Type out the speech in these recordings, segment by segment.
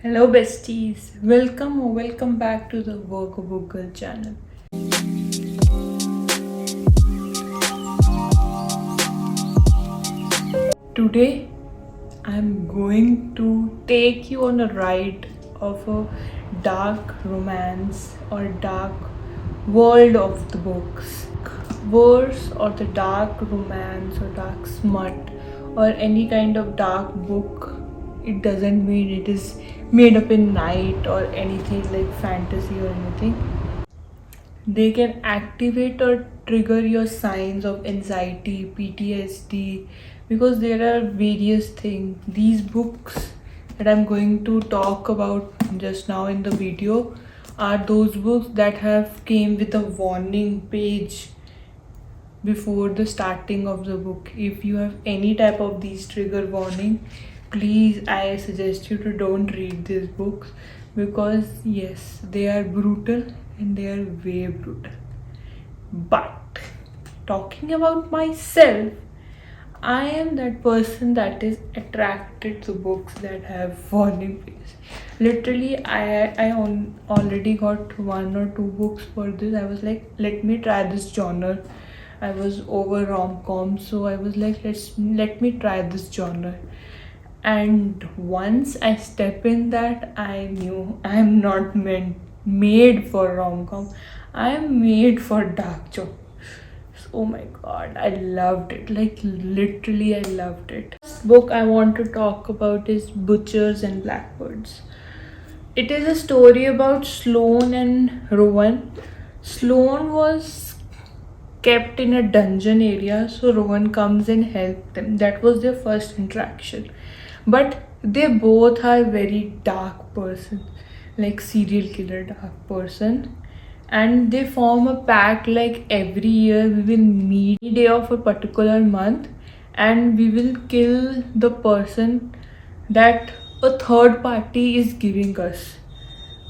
Hello besties, welcome or welcome back to the Work of Book Girl channel. Today I'm going to take you on a ride of a dark romance or dark world of the books. Verse or the dark romance or dark smut or any kind of dark book, it doesn't mean it is made up in night or anything like fantasy or anything. They can activate or trigger your signs of anxiety, PTSD, because there are various things. These books that I'm going to talk about just now in the video are those books that have came with a warning page before the starting of the book. If you have any type of these trigger warning, please I suggest you to don't read these books, because yes, they are brutal and they are way brutal. But talking about myself, I am that person that is attracted to books that have warning pages. Literally, already got one or two books for this. I was like, let me try this genre. I was over rom-com, so I was like, let me try this genre. And once I step in that, I knew I am not made for rom-com. I am made for dark joke. Oh my god, I loved it. Like literally, I loved it. This book I want to talk about is Butchers and Blackbirds. It is a story about Sloane and Rowan. Sloane was kept in a dungeon area, so Rowan comes and helps them. That was their first interaction. But they both are very dark person, like serial killer dark person, and they form a pact like every year we will meet any day of a particular month and we will kill the person that a third party is giving us.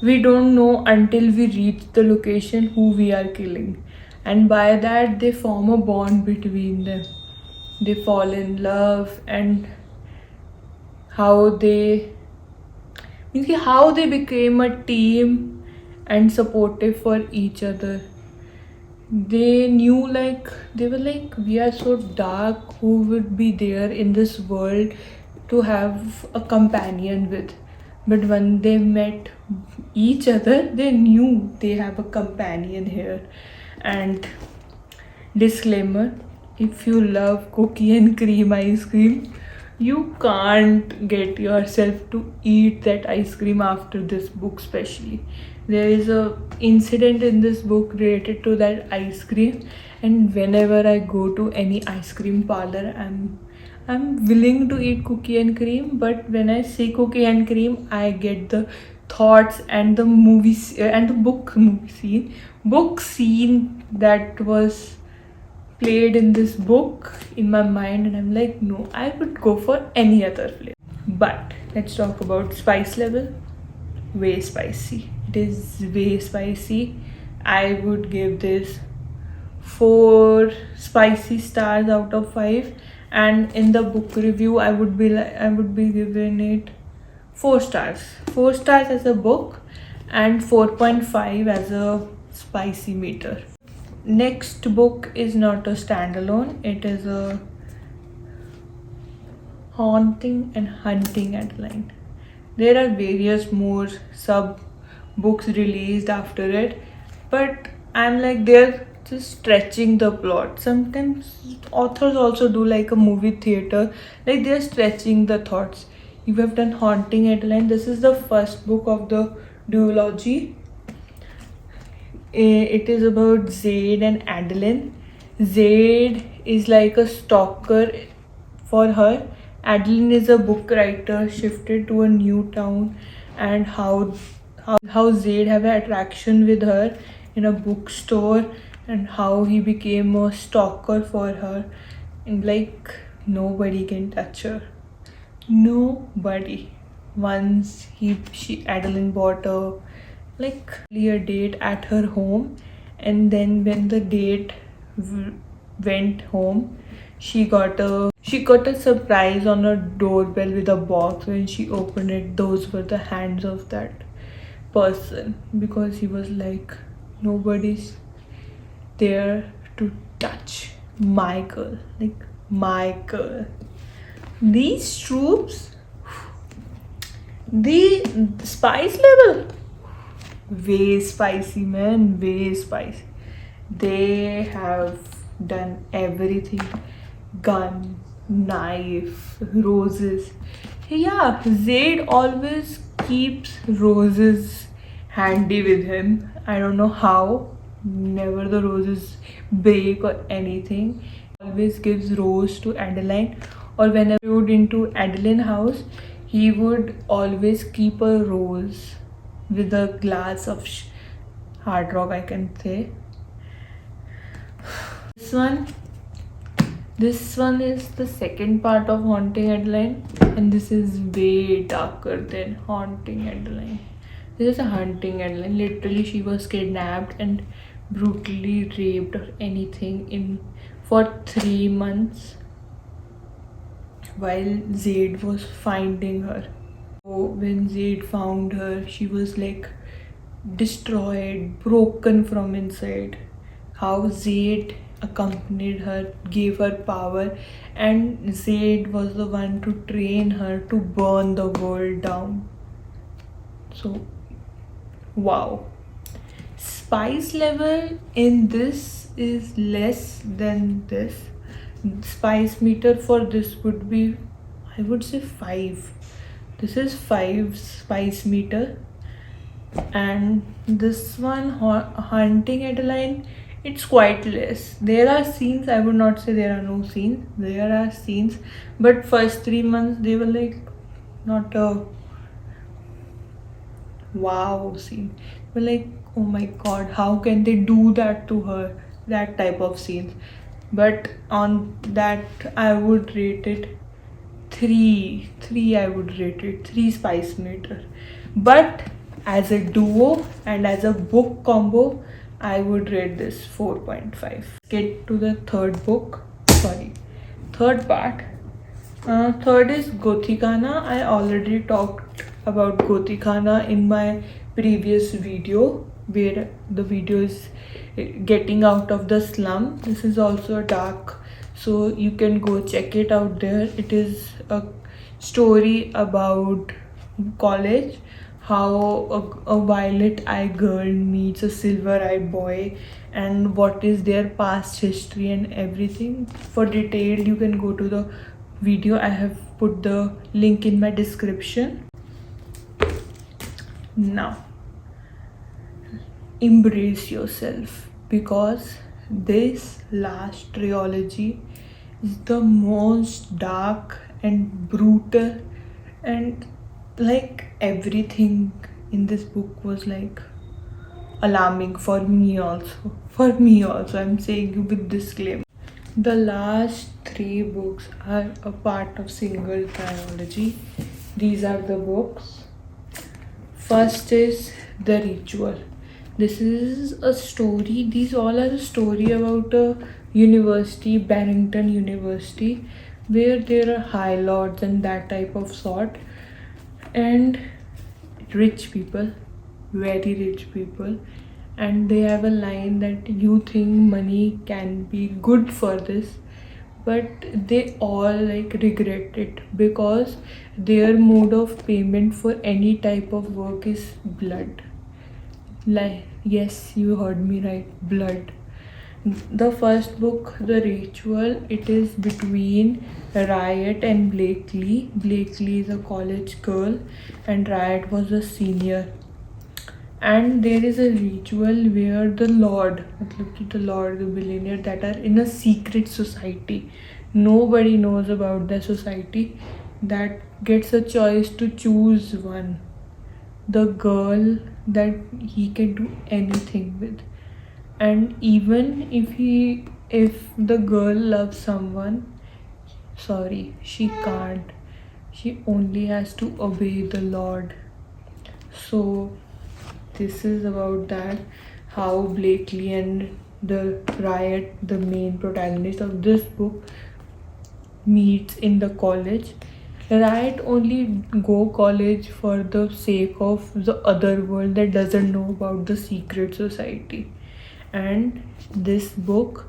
We don't know until we reach the location who we are killing, and by that they form a bond between them. They fall in love, and how they how they became a team and supportive for each other. They knew, like they were like, we are so dark, who would be there in this world to have a companion with. But when they met each other, they knew they have a companion here. And disclaimer, if you love cookie and cream ice cream, you can't get yourself to eat that ice cream after this book. Especially there is a incident in this book related to that ice cream, and whenever I go to any ice cream parlor, I'm willing to eat cookie and cream, but when I see cookie and cream, I get the thoughts and the movies and the book scene that was played in this book in my mind, and I'm like, no, I would go for any other flavor. But let's talk about spice level. Way spicy. It is way spicy. I would give this 4 spicy stars out of 5, and in the book review I would be giving it 4 stars. 4 stars as a book and 4.5 as a spicy meter. Next book is not a standalone, it is a Haunting and Hunting Adeline. There are various more sub books released after it, but I'm like, they're just stretching the plot. Sometimes authors also do like a movie theater, like they're stretching the thoughts. You have done Haunting Adeline. This is the first book of the duology. It is about Zaid and Adeline. Zaid is like a stalker for her. Adeline is a book writer shifted to a new town, and how Zaid have an attraction with her in a bookstore, and how he became a stalker for her, and like nobody can touch her. Nobody. Once she Adeline bought a like a date at her home, and then when the date went home, She got a surprise on her doorbell with a box. When she opened it, those were the hands of that person, because he was like, nobody's there to touch my girl, like my girl. These troops, the spice level, way spicy, man, way spicy. They have done everything: gun, knife, roses. Yeah, Zaid always keeps roses handy with him. I don't know how. Never the roses break or anything. Always gives rose to Adeline, or whenever we would into Adeline house, he would always keep a rose with a glass of hard rock, I can say. This one, this one is the second part of Haunting Adeline, and this is way darker than Haunting Adeline. This is a Hunting Adeline. Literally, she was kidnapped and brutally raped or anything in for 3 months while Zaid was finding her. So when Zaid found her, she was like destroyed, broken from inside. How Zaid accompanied her, gave her power, and Zaid was the one to train her to burn the world down. So, wow. Spice level in this is less than this. Spice meter for this would be, I would say, 5. This is 5 spice meter, and this one Hunting Adeline, it's quite less. There are scenes, I would not say there are no scenes, there are scenes, but first 3 months they were like not a wow scene. We're like, oh my god, how can they do that to her? That type of scenes. But on that, I would rate it 3. 3, I would rate it 3 spice meter. But as a duo and as a book combo, I would rate this 4.5. Get to the third book. Sorry, third part. Third is Gothikana. I already talked about Gothikana in my previous video, where the video is getting out of the slum. This is also a dark, so you can go check it out there. It is a story about college, how a violet eye girl meets a silver eye boy, and what is their past history and everything. For detail, you can go to the video. I have put the link in my description. Now, embrace yourself, because this last trilogy is the most dark and brutal, and like everything in this book was like alarming for me also. For me also, I'm saying with disclaimer. The last 3 books are a part of single trilogy. These are the books. First is The Ritual. This is a story, these all are a story about a university, Barrington University, where there are high lords and that type of sort, and rich people, very rich people, and they have a line that you think money can be good for this, but they all like regret it, because their mode of payment for any type of work is blood. Like, yes, you heard me right, blood. The first book, The Ritual, it is between Riot and Blakely. Blakely is a college girl and Riot was a senior. And there is a ritual where the lord, the billionaire, that are in a secret society. Nobody knows about the society, that gets a choice to choose one, the girl that he can do anything with. And even if the girl loves someone, sorry, she can't. She only has to obey the lord. So this is about that, how Blakely and the Riot, the main protagonist of this book, meets in the college. Riot only go college for the sake of the other world that doesn't know about the secret society. And this book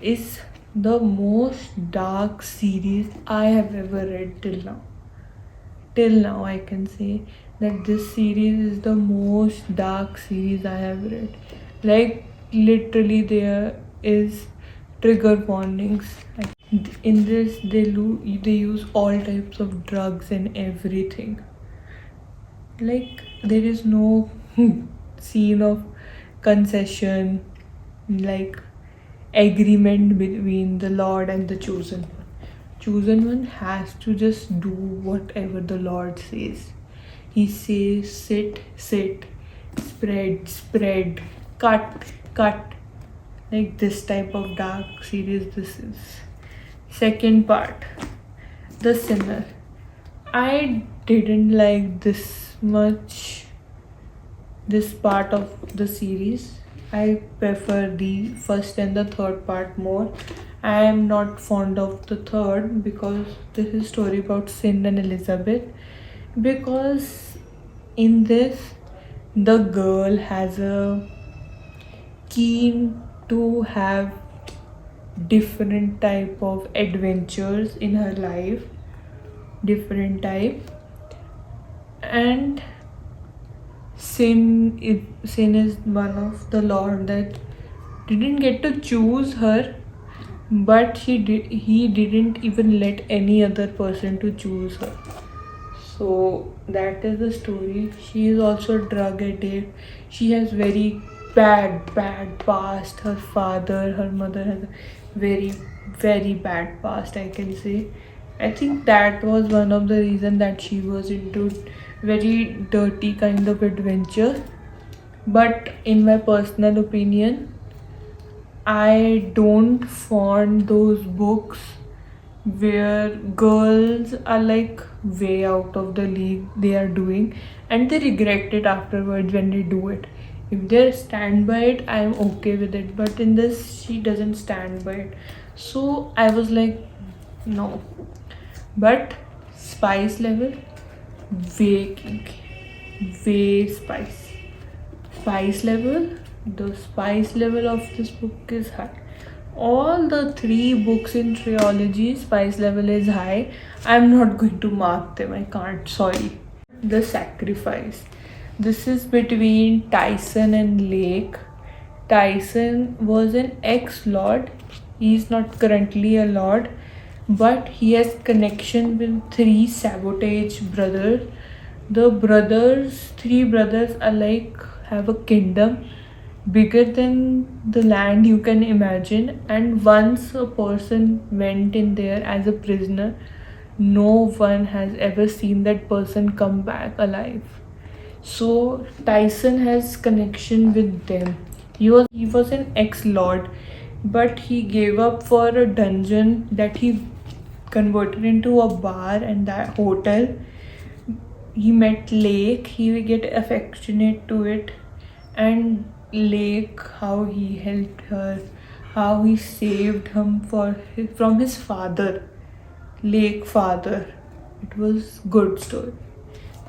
is the most dark series I have ever read till now. Till now, I can say that this series is the most dark series I have read. Like, literally, there is trigger warnings. In this, they use all types of drugs and everything. Like, there is no scene of concession, like agreement between the Lord and the chosen one. Chosen one has to just do whatever the Lord says. He says sit, sit, spread, spread, cut, cut. Like this type of dark series this is. Second part, The Sinner. I didn't like this much this part of the series. I prefer the first and the third part more. I am not fond of the third because this is story about Sin and Elizabeth. Because in this, the girl has a keen to have different type of adventures in her life, different type, and sin is one of the Lord that didn't get to choose her, but he didn't even let any other person to choose her. So that is the story. She is also drug addict. She has very bad past. Her father, her mother has a very bad past, I can say. I think that was one of the reason that she was into very dirty kind of adventure. But in my personal opinion, I don't fond those books where girls are like way out of the league they are doing and they regret it afterwards when they do it. If they stand by it, I'm okay with it. But in this, she doesn't stand by it. So I was like, no. But spice level, way kinky, way spice. Spice level, the spice level of this book is high. All the three books in trilogy, spice level is high. I'm not going to mark them, I can't, sorry. The Sacrifice. This is between Tyson and Lake. Tyson was an ex-lord. He is not currently a lord, but he has connection with three sabotage brothers. Three brothers are like have a kingdom bigger than the land you can imagine, and once a person went in there as a prisoner, no one has ever seen that person come back alive. So Tyson has connection with them. He was an ex-lord, but he gave up for a dungeon that he converted into a bar and that hotel. He met Lake, he will get affectionate to it, and Lake, how he helped her, how he saved him from his father, Lake father. It was good story,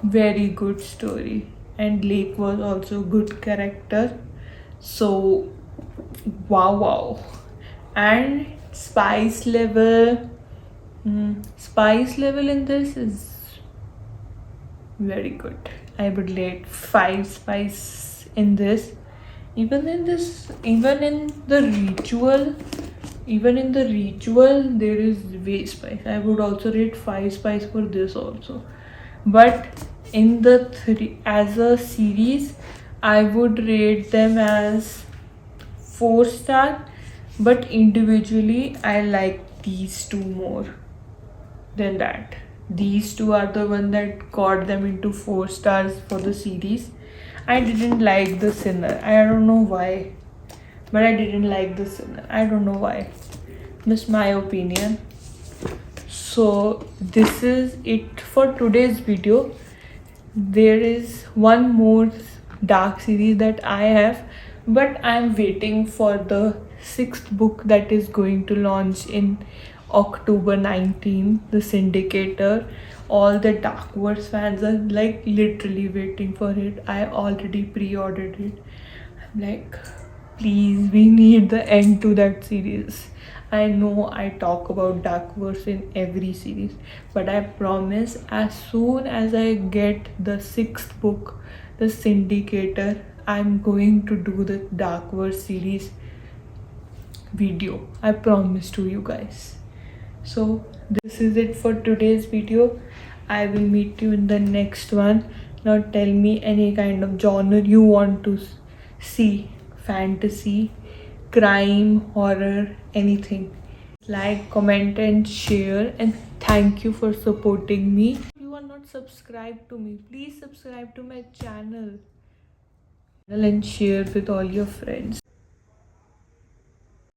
very good story, and Lake was also good character. So wow. And spice level in this is very good. I would rate 5 spice in this. Even in the ritual, there is way spice. I would also rate 5 spice for this also. But in the three as a series, I would rate them as 4-star. But individually, I like these two more than that. These two are the one that got them into 4 stars for the series. I didn't like The Sinner. I don't know why. But I didn't like The Sinner. I don't know why. Just my opinion. So this is it for today's video. There is one more dark series that I have, but I'm waiting for the 6th book that is going to launch in October 19, The Syndicator. All the Dark Wars fans are like literally waiting for it. I already pre-ordered it. I'm like, please, we need the end to that series. I know I talk about Dark Wars in every series, but I promise as soon as I get the sixth book, The Syndicator, I'm going to do the Dark Wars series video. I promise to you guys. So this is it for today's video. I will meet you in the next one. Now tell me any kind of genre you want to see. Fantasy, crime, horror, anything. Like, comment and share, and thank you for supporting me. If you are not subscribed to me, please subscribe to my channel and share with all your friends.